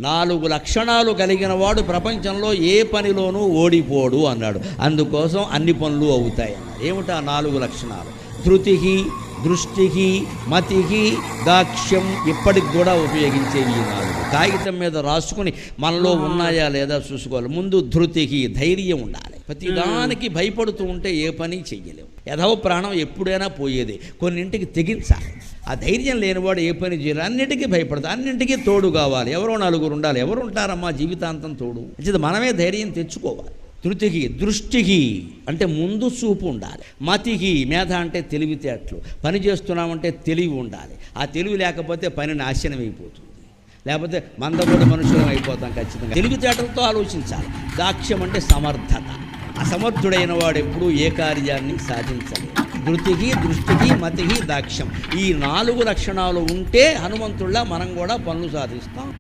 4 లక్షణాలు కలిగిన వాడు ప్రపంచంలో ఏ పనిలోనూ ఓడిపోడు అన్నాడు. అందుకోసం అన్ని పనులు అవుతాయి అన్నాడు. ఏమిటా 4 లక్షణాలు? ధృతికి, దృష్టికి, మతికి, దాక్ష్యం. ఇప్పటికి కూడా ఉపయోగించే ఈ 4 కాగితం మీద రాసుకుని మనలో ఉన్నాయా లేదా చూసుకోవాలి. ముందు ధృతికి, ధైర్యం ఉండాలి. ప్రతిదానికి భయపడుతూ ఉంటే ఏ పని చెయ్యలేవు. యథవ ప్రాణం ఎప్పుడైనా పోయేది. కొన్నింటికి తెగించాలి. ఆ ధైర్యం లేనివాడు ఏ పని చేయరు. అన్నింటికీ భయపడతాడు. అన్నింటికీ తోడు కావాలి. ఎవరో 4 ఉండాలి. ఎవరు ఉంటారమ్మా జీవితాంతం తోడు? అంటే మనమే ధైర్యం తెచ్చుకోవాలి. ధృతికి, దృష్టికి అంటే ముందు చూపు ఉండాలి. మతికి, మేధ అంటే తెలివితేటలు. పని చేస్తున్నామంటే తెలివి ఉండాలి. ఆ తెలివి లేకపోతే పని నాశనం అయిపోతుంది. లేకపోతే మందకొడి మనుషులం అయిపోతాం ఖచ్చితంగా. తెలివితేటలతో ఆలోచించాలి. దాక్ష్యం అంటే సమర్థత. అసమర్థుడైన వాడు ఎప్పుడూ ఏ కార్యాన్ని సాధించలేదు. ధృతికి, దృష్టికి, మతికి, దాక్ష్యం ఈ 4 లక్షణాలు ఉంటే హనుమంతుళ్ళ మనం కూడా పనులు సాధిస్తాం.